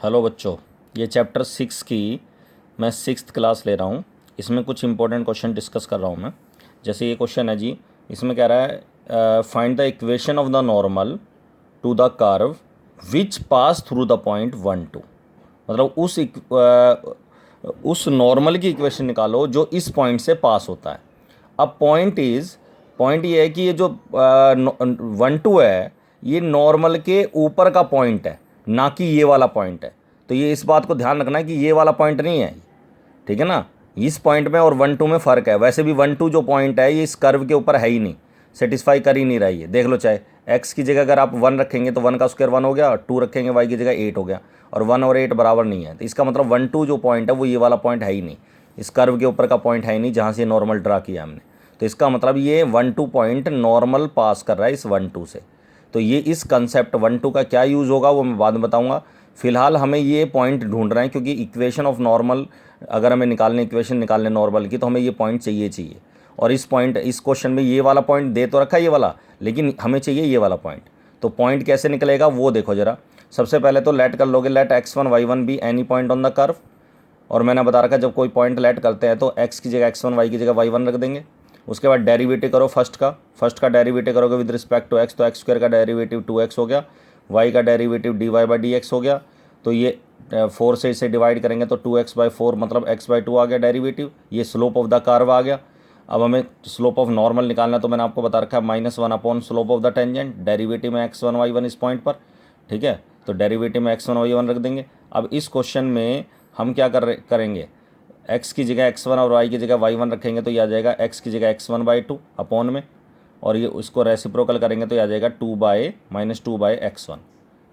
Hello बच्चों, ये chapter 6 की मैं 6th क्लास ले रहा हूँ। इसमें कुछ इंपॉर्टेंट क्वेश्चन डिस्कस कर रहा हूँ मैं। जैसे ये क्वेश्चन है जी, इसमें कह रहा है find the equation of the normal to the curve which pass through the point 1 2। मतलब उस नॉर्मल की इक्वेशन निकालो जो इस पॉइंट से पास होता है। अब पॉइंट ये है कि ये जो 1 2 है, ये नॉर्मल के ऊपर का पॉइंट है, ना कि ये वाला पॉइंट है। तो ये इस बात को ध्यान रखना है कि ये वाला पॉइंट नहीं है, ठीक है ना। इस पॉइंट में और 1 2 में फ़र्क है। वैसे भी 1 2 जो पॉइंट है ये इस कर्व के ऊपर है ही नहीं, सेटिस्फाई कर ही नहीं रही है। देख लो, चाहे एक्स की जगह अगर आप 1 रखेंगे तो 1 का स्क्वायर 1 हो गया, और 2 रखेंगे वाई की जगह 8 हो गया, और 1 और 8 बराबर नहीं है। तो इसका मतलब 1 2 जो पॉइंट है वो ये वाला पॉइंट है ही नहीं, इस कर्व के ऊपर का पॉइंट है ही नहीं जहाँ से नॉर्मल ड्रा किया हमने। तो इसका मतलब ये 1 2 पॉइंट नॉर्मल पास कर रहा है इस 1 2 से। तो ये इस कंसेप्ट 1 2 का क्या यूज़ होगा वो मैं बाद में बताऊंगा। फिलहाल हमें ये पॉइंट ढूंढ रहे हैं, क्योंकि इक्वेशन ऑफ नॉर्मल अगर हमें इक्वेशन निकालने नॉर्मल की, तो हमें ये पॉइंट चाहिए। और इस क्वेश्चन में ये वाला पॉइंट दे तो रखा है ये वाला, लेकिन हमें चाहिए ये वाला पॉइंट। तो पॉइंट कैसे निकलेगा वो देखो ज़रा। सबसे पहले तो लेट कर लोगे, let x1 y1 be any point on the curve. और मैंने बता रखा जब कोई पॉइंट लेट करते हैं तो x की जगह x1, y की जगह y1 रख देंगे। उसके बाद डेरिवेटिव करो फर्स्ट का डेरिवेटिव करोगे विद रिस्पेक्ट टू x, तो x स्क्वायर का डेरिवेटिव 2x हो गया, y का डेरिवेटिव dy/dx हो गया। तो ये 4 से इसे डिवाइड करेंगे तो 2x/4 मतलब x/2 आ गया डेरिवेटिव। ये स्लोप ऑफ द कर्व आ गया। अब हमें स्लोप ऑफ नॉर्मल निकालना है, तो मैंने आपको बता रखा है -1 upon slope of the tangent, derivative में x1 y1 इस पॉइंट पर, ठीक है। तो डेरिवेटिव में x1 y1 रख देंगे। अब इस क्वेश्चन में हम क्या करेंगे, x की जगह x1 और y की जगह y1 रखेंगे तो ये आ जाएगा x की जगह x1/2 अपॉन में, और ये उसको रेसिप्रोकल करेंगे तो ये आ जाएगा -2/x1।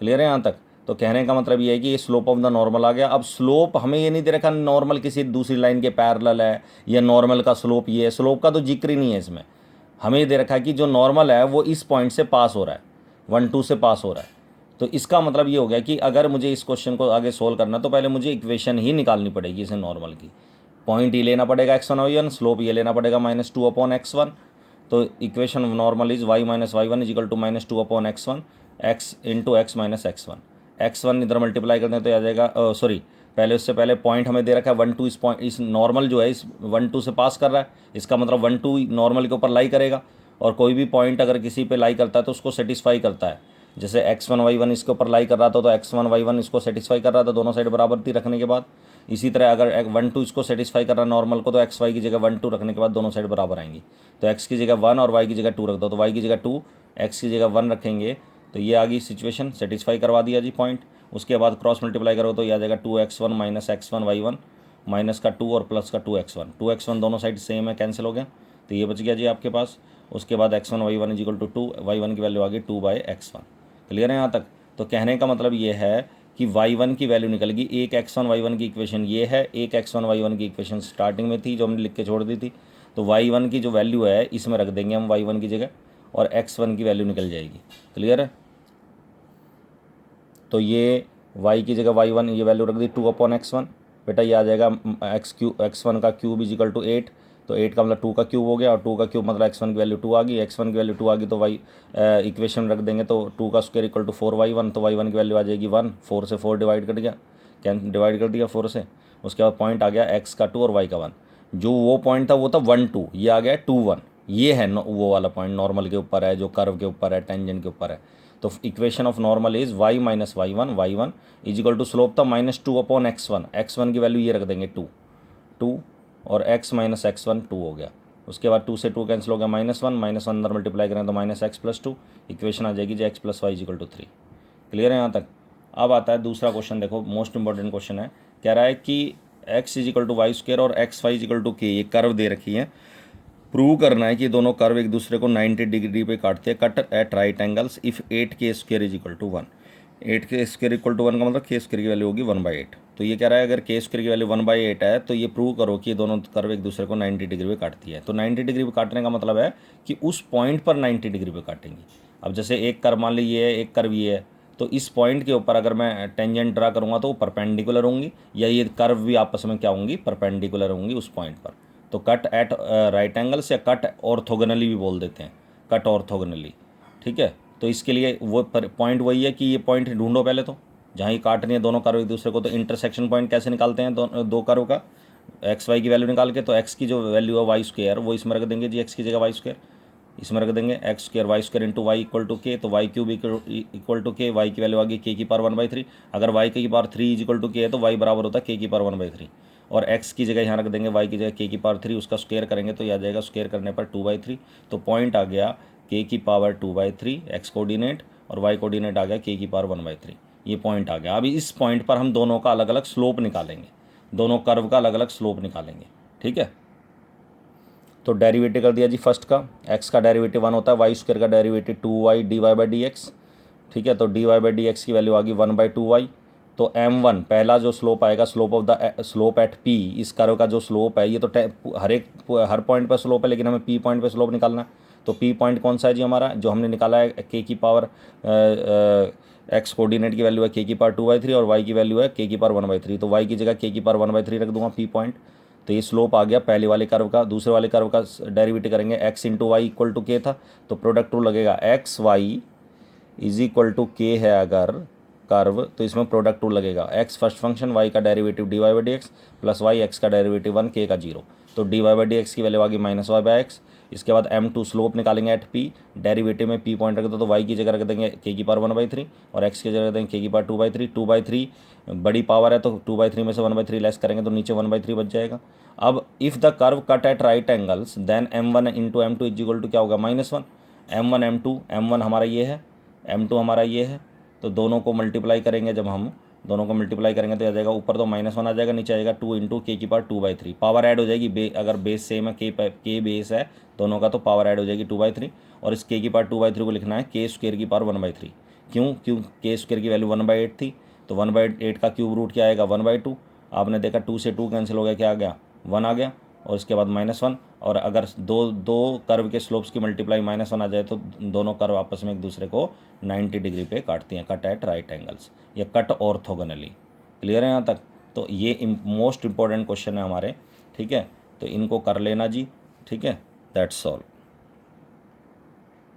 क्लियर है यहाँ तक। तो कहने का मतलब ये है कि ये स्लोप ऑफ द नॉर्मल आ गया। अब स्लोप हमें ये नहीं दे रखा नॉर्मल किसी दूसरी लाइन के पैरेलल है, या नॉर्मल का स्लोप ये है, स्लोप का तो जिक्र ही नहीं है इसमें। हमें ये दे रखा है कि जो नॉर्मल है वो इस पॉइंट से पास हो रहा है, 1 2 से पास हो रहा है। तो इसका मतलब ये हो गया कि अगर मुझे इस क्वेश्चन को आगे सोल्व करना तो पहले मुझे इक्वेशन ही निकालनी पड़ेगी इसे नॉर्मल की। पॉइंट ये लेना पड़ेगा x1 y1, स्लोप ये लेना पड़ेगा -2/x1। तो equation of normal is y - y1 is equal to -2/x1, x into x minus x1। x1 इधर मल्टीप्लाई कर दें तो आ जाएगा, सॉरी पहले उससे पहले पॉइंट हमें दे रखा है 1 2, इस नॉर्मल जो है इस 1 2 से पास कर रहा है। इसका मतलब 1 2 नॉर्मल के ऊपर लाई करेगा, और कोई भी पॉइंट अगर किसी पे लाई करता है तो उसको सेटिस्फाई करता है। जैसे x1 y1 इसके ऊपर लाई कर रहा था तो x1 y1 इसको सेटिस्फाई कर रहा था, दोनों साइड बराबर थी रखने के बाद। इसी तरह अगर 1 2 इसको सेटिस्फाई कर रहा है नॉर्मल को, तो एक्स वाई की जगह 1 2 रखने के बाद दोनों साइड बराबर आएंगी। तो x की जगह 1 और y की जगह 2 रख दो, तो y की जगह 2, x की जगह 1 रखेंगे तो ये आ गई सिचुएशन, सेटिस्फाई करवा दिया जी पॉइंट। उसके बाद क्रॉस मल्टीप्लाई करो तो ये आ जाएगा 2x1 - x1 y1 माइनस का 2 और प्लस का 2x1 दोनों साइड सेम है, कैंसिल हो गया, तो ये बच गया जी आपके पास। उसके बाद x1 y1 is equal to 2, y1 की वैल्यू आ गई 2/x1। क्लियर है यहाँ तक। तो कहने का मतलब ये है कि y1 की वैल्यू निकलेगी, एक x1 y1 की इक्वेशन ये है, एक x1 y1 की इक्वेशन स्टार्टिंग में थी जो हमने लिख के छोड़ दी थी। तो y1 की जो वैल्यू है इसमें रख देंगे हम y1 की जगह, और x1 की वैल्यू निकल जाएगी। क्लियर है। तो ये y की जगह y1 ये वैल्यू रख दी 2/x1, बेटा ये आ जाएगा x1 का क्यूब इजिकल टू 8। तो 8 का मतलब 2 का क्यूब हो गया, और 2 का क्यूब मतलब x1 की वैल्यू 2 आ गई, x1 की वैल्यू 2 आ गई तो इक्वेशन रख देंगे तो 2 का स्क्वायर इक्वल टू 4y1, तो y1 की वैल्यू आ जाएगी 1। 4 से 4 डिवाइड कर दिया, डिवाइड कर दिया 4 से। उसके बाद पॉइंट आ गया x का 2 और y का 1। जो वो पॉइंट था वो था 1 2, ये आ गया 2 1। ये है वो वाला पॉइंट नॉर्मल के ऊपर है, जो कर्व के ऊपर है, टेंजेंट के ऊपर है। तो equation of normal is y - y1 is equal to slope था -2/x1। x1 की वैल्यू ये रख देंगे 2 और x - x1 2 हो गया। उसके बाद 2 से 2 कैंसिल हो गया, -1 अंदर मल्टीप्लाई करें तो -x + 2, इक्वेशन आ जाएगी जी x + y is equal to 3। Clear है यहाँ तक। अब आता है दूसरा क्वेश्चन, देखो मोस्ट इंपॉर्टेंट क्वेश्चन है। कह रहा है कि x इजिकल टू y² और xy इजिकल टू k, ये कर्व दे रखी है। प्रूव करना है कि दोनों कर्व एक दूसरे को 90 डिग्री पे काटते हैं, cut at right angles if 8k² is equal to 1। 8k² equal to 1 का मतलब k² की वैल्यू होगी 1/8। तो ये कह रहा है अगर k² की वैल्यू 1/8 है तो ये प्रूव करो कि ये दोनों कर्व एक दूसरे को 90 डिग्री पे काटती है। तो 90 डिग्री पे काटने का मतलब है कि उस पॉइंट पर 90 डिग्री पे काटेंगी। अब जैसे एक कर्व मान ली ये है, एक कर्व ये है, तो इस पॉइंट के ऊपर अगर मैं टेंजेंट ड्रा करूँगा तो वो परपेंडिकुलर होंगी, या ये कर्व भी आपस में क्या होंगी, परपेंडिकुलर होंगी उस पॉइंट पर। तो कट एट राइट एंगल्स या कट ऑर्थोगोनली भी बोल देते हैं, कट ऑर्थोगोनली, ठीक है। तो इसके लिए वो पॉइंट वही है कि ये पॉइंट ढूंढो पहले तो, जहाँ ही काट रही है दोनों कर्व एक दूसरे को, तो इंटरसेक्शन पॉइंट कैसे निकालते हैं दो कर्व का, एक्स वाई की वैल्यू निकाल के। तो एक्स की जो वैल्यू है वाई स्क्वायर वो इसमें रख देंगे जी, एक्स की जगह वाई स्क्वायर इसमें रख देंगे, x square y square into y equal to k, तो y cube equal to k, y की वैल्यू आ गई के की पावर 1/3। अगर वाई की power 3 is equal to k है तो वाई बराबर होता है के की पावर 1/3। और एक्स की जगह यहाँ रख देंगे वाई की जगह के की पावर 3, उसका स्क्वायर करेंगे तो यह आ जाएगा स्क्वायर करने पर 2/3। तो पॉइंट आ गया के की पावर 2/3 एक्स कोऑर्डिनेट, और वाई कोऑर्डिनेट आ गया के की पावर 1/3। ये पॉइंट आ गया। अभी इस पॉइंट पर हम दोनों का अलग अलग स्लोप निकालेंगे, दोनों कर्व का अलग अलग स्लोप निकालेंगे, ठीक है। तो डेरिवेटिव कर दिया जी फर्स्ट का, एक्स का डेरिवेटिव 1 होता है, वाई स्क्वायर का डेरिवेटिव 2y dy/dx, ठीक है। तो dy/dx की वैल्यू आ गई 1/2y। तो m1 पहला जो स्लोप आएगा, slope of the slope eight p, इस कर्व का जो स्लोप है, ये तो हर पॉइंट पर स्लोप है, लेकिन हमें p पॉइंट पर स्लोप निकालना है। तो p पॉइंट कौन सा है जी हमारा, जो हमने निकाला है k की पावर एक्स कोऑर्डिनेट की वैल्यू है k की पावर 2/3 और y की वैल्यू है k की पावर 1/3। तो y की जगह k की पावर 1/3 रख दूंगा p पॉइंट। तो ये स्लोप आ गया पहले वाले कर्व का। दूसरे वाले कर्व का डेरिवेटिव करेंगे, x into y equal to k था, तो प्रोडक्ट रूल लगेगा, x y is equal to k है अगर कर्व, तो इसमें प्रोडक्ट रूल लगेगा, x फर्स्ट फंक्शन, y का derivative dy/dx plus y x का डेरिवेटिव 1 k का 0। तो dy/dx की वैल्यू आ गई -y/x। इसके बाद m2 स्लोप निकालेंगे एट p, डेरिवेटिव में p पॉइंट रख दो, तो y की जगह रख देंगे k की पावर 1/3 और x की जगह रख देंगे k की पावर 2/3। 2/3 बड़ी पावर है तो 2/3 में से 1/3 लेस करेंगे तो नीचे 1/3 बच जाएगा। अब if the curve cut at right angles then m1 into m2 is equal to क्या होगा, -1। m1 m2, m1 हमारा ये है, m2 हमारा ये है, तो दोनों को मल्टीप्लाई करेंगे, जब हम दोनों को मल्टीप्लाई करेंगे तो आ जाएगा, ऊपर तो -1 आ जाएगा, नीचे आएगा 2 इंटू के की पावर 2/3। पावर ऐड हो जाएगी, अगर बेस सेम है, के बेस है दोनों का, तो पावर ऐड हो जाएगी 2/3। और इस के की पावर 2/3 को लिखना है के स्क्वायर की पावर 1/3। क्यों के स्क्वायर की वैल्यू 1/8 थी, तो 1/8 का क्यूब रूट क्या आएगा 1/2। आपने देखा 2 से 2 कैंसिल हो गया, क्या आ गया 1 आ गया, और इसके बाद -1। और अगर दो कर्व के स्लोप्स की मल्टीप्लाई -1 आ जाए तो दोनों कर्व आपस में एक दूसरे को 90 डिग्री पे काटती हैं, कट एट राइट एंगल्स, या कट ऑर्थोगोनली। क्लियर है यहाँ तक। तो ये मोस्ट इंपॉर्टेंट क्वेश्चन है हमारे, ठीक है। तो इनको कर लेना जी, ठीक है, दैट्स ऑल।